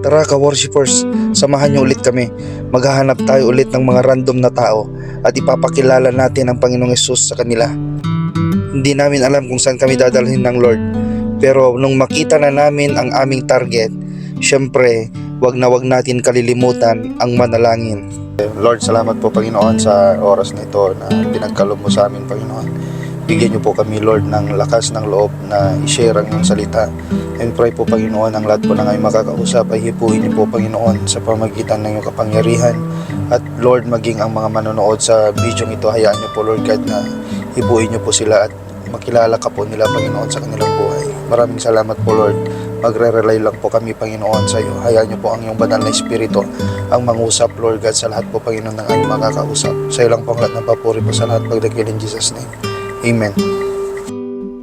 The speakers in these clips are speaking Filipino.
Tara ka-worshipers, samahan niyo ulit kami. Maghahanap tayo ulit ng mga random na tao at ipapakilala natin ang Panginoong Hesus sa kanila. Hindi namin alam kung saan kami dadalhin ng Lord. Pero nung makita na namin ang aming target, syempre, wag natin kalilimutan ang manalangin. Lord, salamat po Panginoon sa oras na ito na pinagkaloob mo sa amin, Panginoon. Bigyan niyo po kami, Lord, ng lakas ng loob na i-share ang iyong salita. And pray po, Panginoon, ang lahat po na ngayon makakausap ay hipuin niyo po, Panginoon, sa pamagitan ng iyong kapangyarihan. At Lord, maging ang mga manonood sa video ito, hayaan niyo po, Lord God, na hipuin niyo po sila at makilala ka po nila, Panginoon, sa kanilang buhay. Maraming salamat po, Lord. Magre-rely lang po kami, Panginoon, sa iyo. Hayaan niyo po ang iyong banal na espiritu ang mangusap, Lord God, sa lahat po, Panginoon, ng aming makakausap. Sa iyo lang po ang lahat ng papuri po sa lahat pagdakil in Jesus' name. Amen.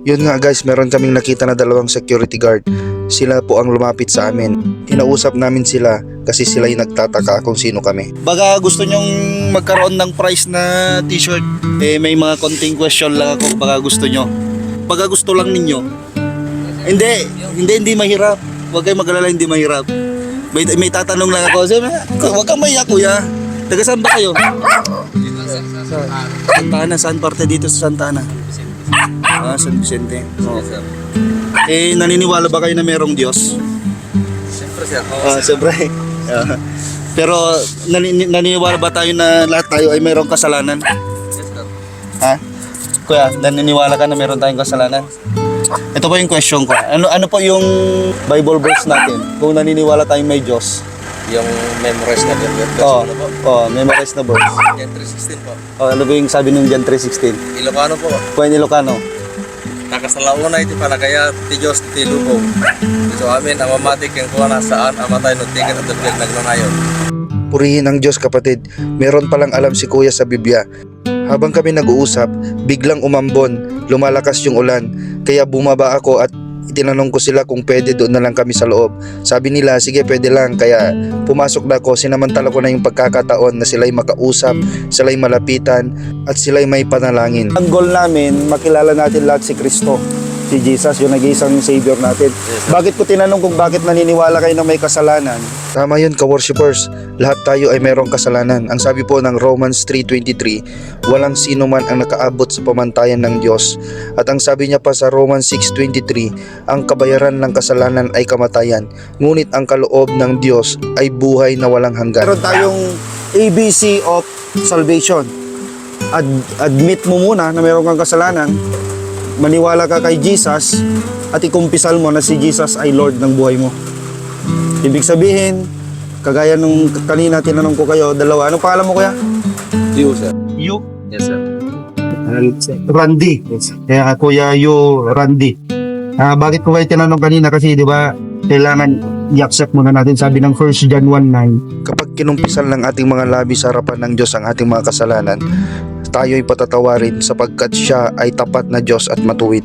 Yun nga guys, meron kaming nakita na dalawang security guard. Sila po ang lumapit sa amin. Inausap namin sila kasi sila yung nagtataka kung sino kami. Baga gusto nyong magkaroon ng price na t-shirt, may mga konting question lang ako baka gusto nyo. Baga gusto lang ninyo. Hindi mahirap. Huwag kayong mag-alala, hindi mahirap. May tatanong lang ako. Huwag kang mahiya, kuya. Taga saan ba kayo? Santa Ana, saan parte dito sa Santa Ana? San Vicente. Oh. Naniniwala ba kayo na merong Diyos? Siyempre sir. Siyempre. Pero naniniwala ba tayo na lahat tayo ay merong kasalanan? Yes sir. Ha? Kuya, naniniwala ka na meron tayong kasalanan? Ito po yung question ko. Ano po yung Bible verse natin? Kung naniniwala tayong may Diyos. Yung memorize na verse. Memorize na verse. John 3:16 po. Ano ba yung sabi ng John 3:16? Ilocano po. Kuya Ilocano. Nakasalauna iti panagaya ti Diyos ti lubong. So amin ang mamatik yung kuha na saan amatay no tigat at dagdag nagnanayon. Purihin ang Diyos kapatid. Meron palang alam si Kuya sa Biblia. Habang kami nag-uusap, biglang umambon, lumalakas yung ulan. Kaya bumaba ako at tinanong ko sila kung pwede doon na lang kami sa loob. Sabi nila, sige pwede lang. Kaya pumasok na ako, sinamantala ko na yung pagkakataon na sila'y makausap, sila'y malapitan, at sila'y may panalangin. Ang goal namin, makilala natin lahat si Kristo, si Jesus, yung nag-iisang Savior natin. Bakit ko tinanong kung bakit naniniwala kayo na may kasalanan? Tama yun ka-worshipers, lahat tayo ay mayroong kasalanan. Ang sabi po ng Romans 3:23, walang sino man ang nakaabot sa pamantayan ng Diyos. At ang sabi niya pa sa Romans 6:23, ang kabayaran ng kasalanan ay kamatayan, ngunit ang kaloob ng Diyos ay buhay na walang hanggan. Meron tayong ABC of salvation. Admit mo muna na meron kang kasalanan, maniwala ka kay Jesus, at ikumpisal mo na si Jesus ay Lord ng buhay mo. Ibig sabihin, kagaya nung kanina tinanong ko kayo, dalawa. Anong pangalan mo, kuya? You sir. You? Yes sir. Randy. Kaya kuya Yu Randy. Bakit ko kayo tinanong kanina? Kasi di ba kailangan i-accept muna natin, sabi ng 1 John 1:9. Kapag kinumpisal ng ating mga labi sa harapan ng Diyos ang ating mga kasalanan, tayo ay patatawarin sapagkat siya ay tapat na Diyos at matuwid.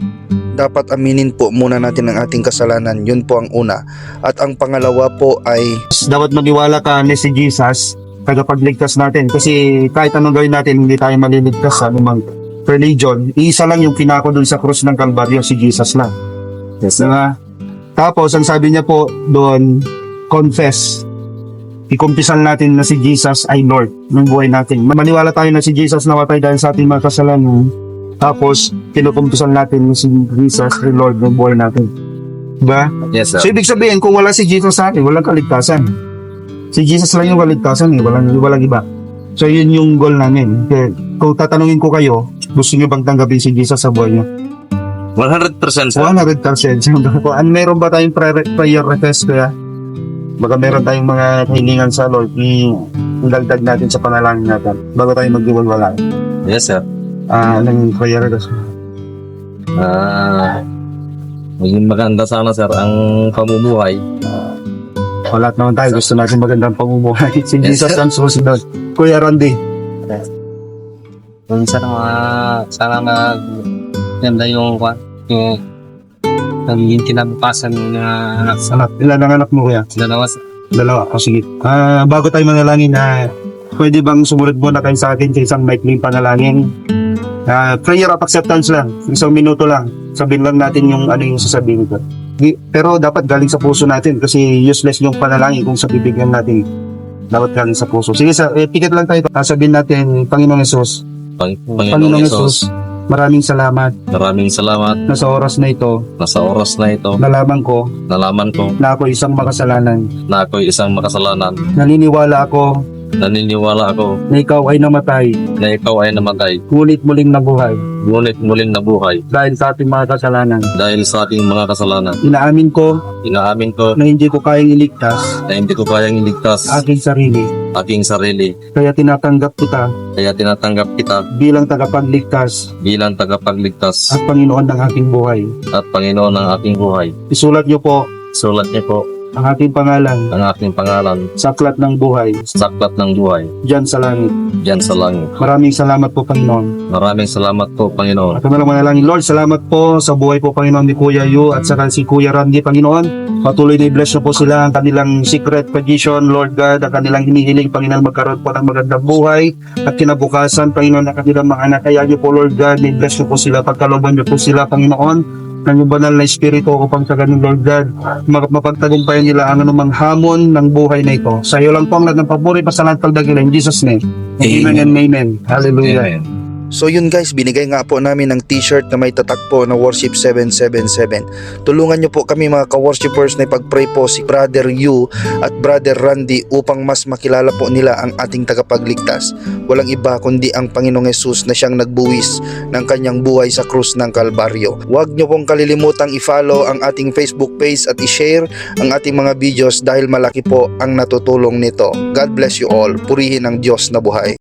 Dapat aminin po muna natin ang ating kasalanan, yun po ang una. At ang pangalawa po ay dapat maniwala ka na si Jesus tagapagligtas natin, kasi kahit anong gawin natin hindi tayo maliligtas sa anumang religion. Isa lang yung pinako dun sa krus ng Kalbaryo, si Jesus lang. Yes, diba? Tapos ang sabi niya po doon, confess. Ikumpisan natin na si Jesus ay Lord ng buhay natin. Maniwala tayo na si Jesus namatay dahil sa ating mga kasalanan. Tapos, kinukumpisan natin na si Jesus ay Lord ng buhay natin. Diba? Yes sir. So, ibig sabihin, kung wala si Jesus sa atin, walang kaligtasan. Si Jesus lang yung kaligtasan walang iba. So, yun yung goal namin. Okay. Kung tatanungin ko kayo, gusto nyo bang tanggapin si Jesus sa buhay nyo? 100% sir. 100%. Meron ba tayong prayer request kaya? Baka meron tayong mga hiningan sa Lord, idagdag natin sa panalangin natin bago tayo magdiwalwala. Yes sir. Anong prayer request? Maging maganda sana sir ang pamumuhay. Lahat naman tayo gusto natin magandang pamumuhay. Si Yes, Jesus sir. ang susunod. Kuya Randy. Sana ganda yung naging kinabukasan na anak sa Anak, ilan ang anak mo kuya? dalawa. Dalawa. Sige. Bago tayo manalangin, pwede bang sumunod muna kayo sa atin sa isang maikling panalangin? Prayer of acceptance lang. Isang minuto lang. Sabihin lang natin yung ano yung sasabihin ko. Pero dapat galing sa puso natin kasi useless yung panalangin kung sa bibigyan natin. Dapat galing sa puso. Sige, pikit lang tayo. Sasabihin natin, Panginoong Jesus, Panginoong Yesus, maraming salamat maraming salamat na sa oras na ito, na sa oras na ito, nalaman ko nalaman ko na ako isang makasalanan. na ako'y isang makasalanan. Naniniwala ako Naniniwala ako na ikaw ay namatay, na ikaw ay namatay, ngunit muling nabuhay ngunit muling nabuhay dahil sa ating mga kasalanan. dahil sa ating mga kasalanan. Inaamin ko Inaamin ko na hindi ko kayang iligtas na hindi ko kayang iligtas aking sarili. aking sarili, Kaya tinatanggap kita kaya tinatanggap kita bilang tagapagligtas bilang tagapagligtas at Panginoon ng aking buhay. at Panginoon ng aking buhay. Isulat niyo po Sulat niyo po ang aking pangalan ang aking pangalan sa aklat ng buhay sa aklat ng buhay diyan sa langit. diyan sa langit. Maraming salamat po, Panginoon. Maraming salamat po, Panginoon. At nalang manalangin, Lord, salamat po sa buhay po, Panginoon, ni Kuya Yu at saka si Kuya Randy, Panginoon. Patuloy na i-bless niyo po sila, ang kanilang secret position, Lord God, ang kanilang hinihiling, Panginoon, magkaroon po ng magandang buhay at kinabukasan, Panginoon, ang kanilang mga anak. Kaya niyo po, Lord God, i-bless niyo po sila, pagkalooban niyo po sila, Panginoon, ng iyong banal na Espiritu upang sa ganun, Lord God, mapagtagumpayan nila ang anumang hamon ng buhay na ito. Sa iyo lang po ang lahat ng papuri, pasalamat, pagdakilan, in Jesus' name. Amen and amen. Hallelujah. Amen. So yun guys, binigay nga po namin ng t-shirt na may tatak po na Worship 777. Tulungan nyo po kami mga ka-worshipers na ipag-pray po si Brother Yu at Brother Randy upang mas makilala po nila ang ating tagapagligtas. Walang iba kundi ang Panginoong Yesus na siyang nagbuwis ng kanyang buhay sa krus ng Kalbaryo. Huwag nyo pong kalilimutang i-follow ang ating Facebook page at i-share ang ating mga videos dahil malaki po ang natutulong nito. God bless you all. Purihin ang Diyos na buhay.